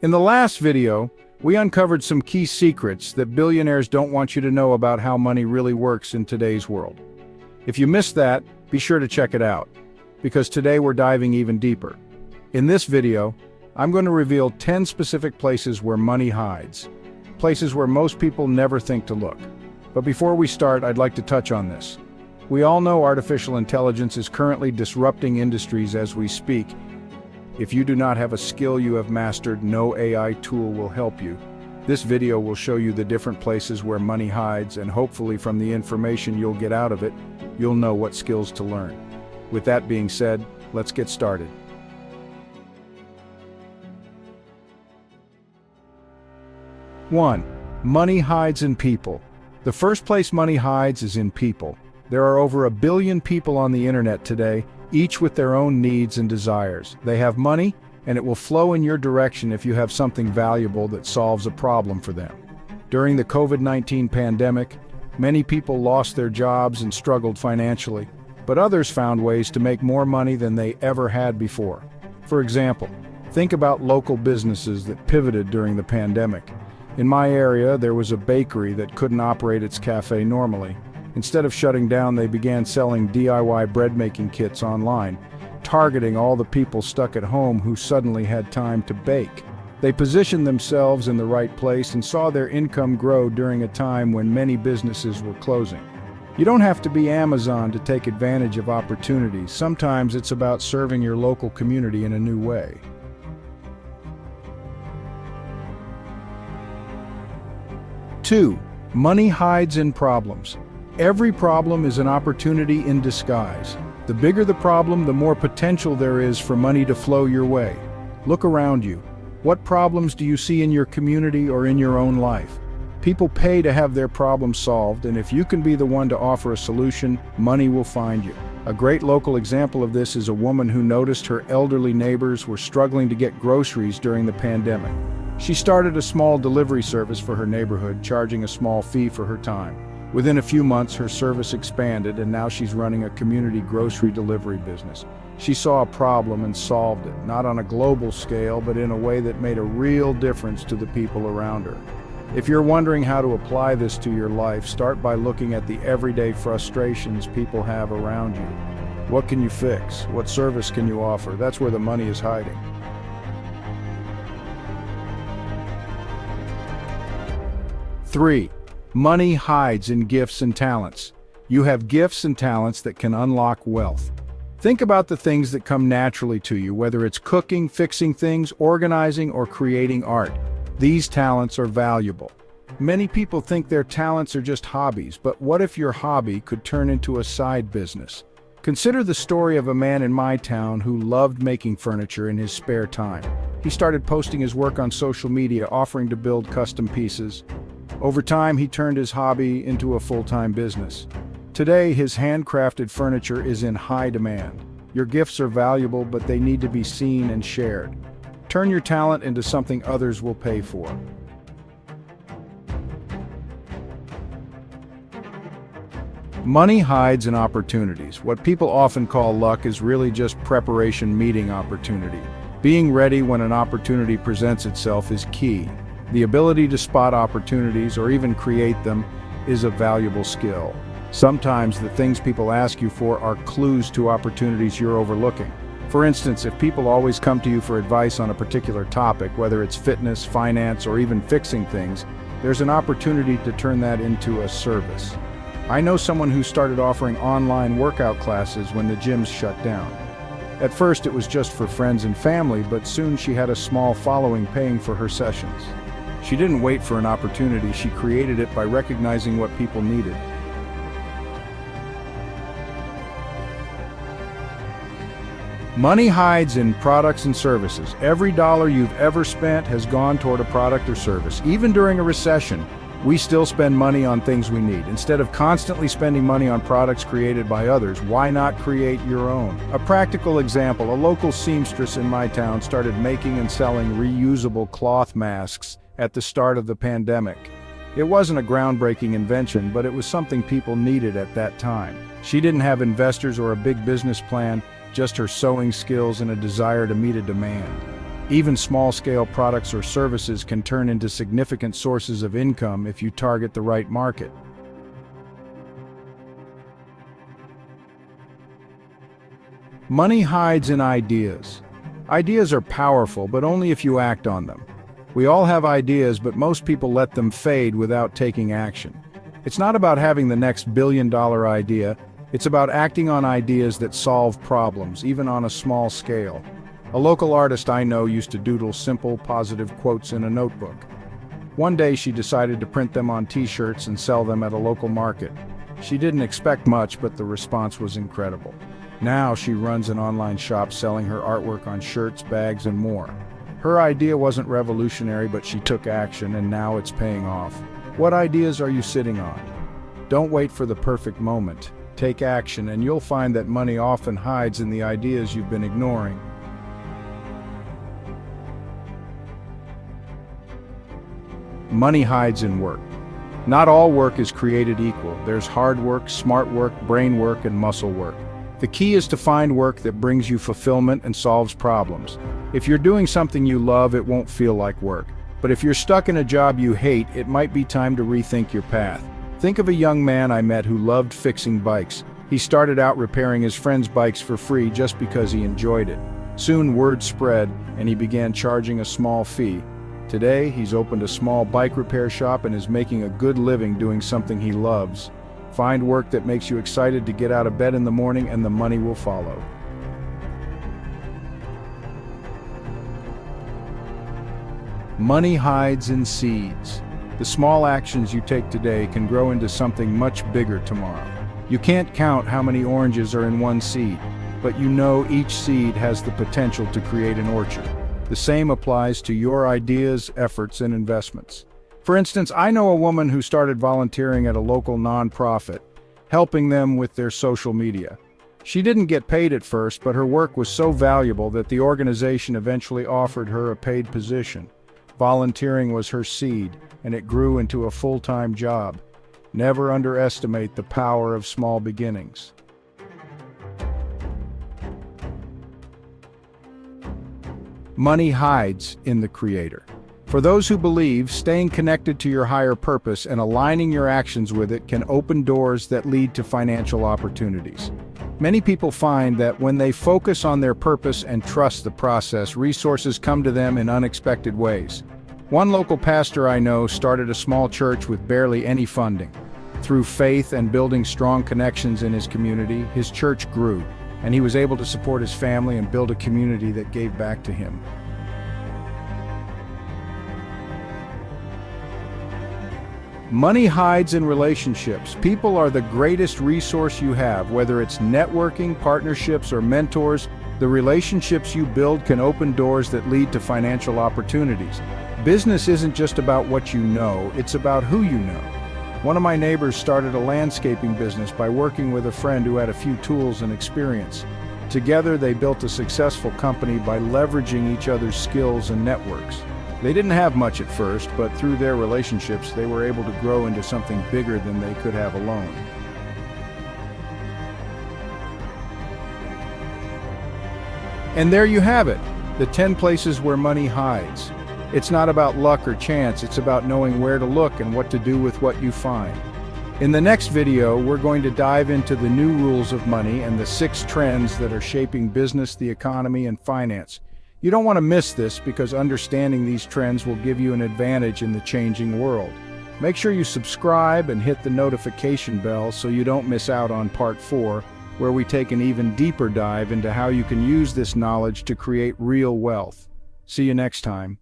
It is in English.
In the last video, we uncovered some key secrets that billionaires don't want you to know about how money really works in today's world. If you missed that, be sure to check it out, because today we're diving even deeper. In this video, I'm going to reveal 10 specific places where money hides, places where most people never think to look. But before we start, I'd like to touch on this. We all know artificial intelligence is currently disrupting industries as we speak. If you do not have a skill you have mastered, no AI tool will help you. This video will show you the different places where money hides, and hopefully from the information you'll get out of it, you'll know what skills to learn. With that being said, let's get started. One, money hides in people. The first place money hides is in people. There are over 1 billion people on the internet today, each with their own needs and desires. They have money, and it will flow in your direction if you have something valuable that solves a problem for them. During the COVID-19 pandemic, many people lost their jobs and struggled financially, but others found ways to make more money than they ever had before. For example, think about local businesses that pivoted during the pandemic. In my area, there was a bakery that couldn't operate its cafe normally. Instead of shutting down, they began selling DIY bread-making kits online, targeting all the people stuck at home who suddenly had time to bake. They positioned themselves in the right place and saw their income grow during a time when many businesses were closing. You don't have to be Amazon to take advantage of opportunities. Sometimes it's about serving your local community in a new way. Two, money hides in problems. Every problem is an opportunity in disguise. The bigger the problem, the more potential there is for money to flow your way. Look around you. What problems do you see in your community or in your own life? People pay to have their problems solved, and if you can be the one to offer a solution, money will find you. A great local example of this is a woman who noticed her elderly neighbors were struggling to get groceries during the pandemic. She started a small delivery service for her neighborhood, charging a small fee for her time. Within a few months, her service expanded, and now she's running a community grocery delivery business. She saw a problem and solved it, not on a global scale, but in a way that made a real difference to the people around her. If you're wondering how to apply this to your life, start by looking at the everyday frustrations people have around you. What can you fix? What service can you offer? That's where the money is hiding. Three, money hides in gifts and talents. You have gifts and talents that can unlock wealth. Think about the things that come naturally to you, whether it's cooking, fixing things, organizing, or creating art. These talents are valuable. Many people think their talents are just hobbies, but what if your hobby could turn into a side business? Consider the story of a man in my town who loved making furniture in his spare time. He started posting his work on social media, offering to build custom pieces. Over time, he turned his hobby into a full-time business. Today, his handcrafted furniture is in high demand. Your gifts are valuable, but they need to be seen and shared. Turn your talent into something others will pay for. Money hides in opportunities. What people often call luck is really just preparation meeting opportunity. Being ready when an opportunity presents itself is key. The ability to spot opportunities or even create them is a valuable skill. Sometimes the things people ask you for are clues to opportunities you're overlooking. For instance, if people always come to you for advice on a particular topic, whether it's fitness, finance, or even fixing things, there's an opportunity to turn that into a service. I know someone who started offering online workout classes when the gyms shut down. At first it was just for friends and family, but soon she had a small following paying for her sessions. She didn't wait for an opportunity, she created it by recognizing what people needed. Money hides in products and services. Every dollar you've ever spent has gone toward a product or service. Even during a recession, we still spend money on things we need. Instead of constantly spending money on products created by others, why not create your own? A practical example, a local seamstress in my town started making and selling reusable cloth masks at the start of the pandemic. It wasn't a groundbreaking invention, but it was something people needed at that time. She didn't have investors or a big business plan, just her sewing skills and a desire to meet a demand. Even small-scale products or services can turn into significant sources of income if you target the right market. Money hides in ideas. Ideas are powerful, but only if you act on them. We all have ideas, but most people let them fade without taking action. It's not about having the next billion-dollar idea, it's about acting on ideas that solve problems, even on a small scale. A local artist I know used to doodle simple, positive quotes in a notebook. One day she decided to print them on t-shirts and sell them at a local market. She didn't expect much, but the response was incredible. Now she runs an online shop selling her artwork on shirts, bags, and more. Her idea wasn't revolutionary, but she took action, and now it's paying off. What ideas are you sitting on? Don't wait for the perfect moment. Take action, and you'll find that money often hides in the ideas you've been ignoring. Money hides in work. Not all work is created equal. There's hard work, smart work, brain work, and muscle work. The key is to find work that brings you fulfillment and solves problems. If you're doing something you love, it won't feel like work. But if you're stuck in a job you hate, it might be time to rethink your path. Think of a young man I met who loved fixing bikes. He started out repairing his friends' bikes for free just because he enjoyed it. Soon word spread, and he began charging a small fee. Today, he's opened a small bike repair shop and is making a good living doing something he loves. Find work that makes you excited to get out of bed in the morning, and the money will follow. Money hides in seeds. The small actions you take today can grow into something much bigger tomorrow. You can't count how many oranges are in one seed, but you know each seed has the potential to create an orchard. The same applies to your ideas, efforts, and investments. For instance, I know a woman who started volunteering at a local nonprofit, helping them with their social media. She didn't get paid at first, but her work was so valuable that the organization eventually offered her a paid position. Volunteering was her seed, and it grew into a full-time job. Never underestimate the power of small beginnings. Money hides in the creator. For those who believe, staying connected to your higher purpose and aligning your actions with it can open doors that lead to financial opportunities. Many people find that when they focus on their purpose and trust the process, resources come to them in unexpected ways. One local pastor I know started a small church with barely any funding. Through faith and building strong connections in his community, his church grew, and he was able to support his family and build a community that gave back to him. Money hides in relationships. People are the greatest resource you have, whether it's networking, partnerships, or mentors. The relationships you build can open doors that lead to financial opportunities. Business isn't just about what you know, it's about who you know. One of my neighbors started a landscaping business by working with a friend who had a few tools and experience. Together, they built a successful company by leveraging each other's skills and networks. They didn't have much at first, but through their relationships, they were able to grow into something bigger than they could have alone. And there you have it, the 10 places where money hides. It's not about luck or chance, it's about knowing where to look and what to do with what you find. In the next video, we're going to dive into the new rules of money and the 6 trends that are shaping business, the economy, and finance. You don't want to miss this because understanding these trends will give you an advantage in the changing world. Make sure you subscribe and hit the notification bell so you don't miss out on part 4, where we take an even deeper dive into how you can use this knowledge to create real wealth. See you next time.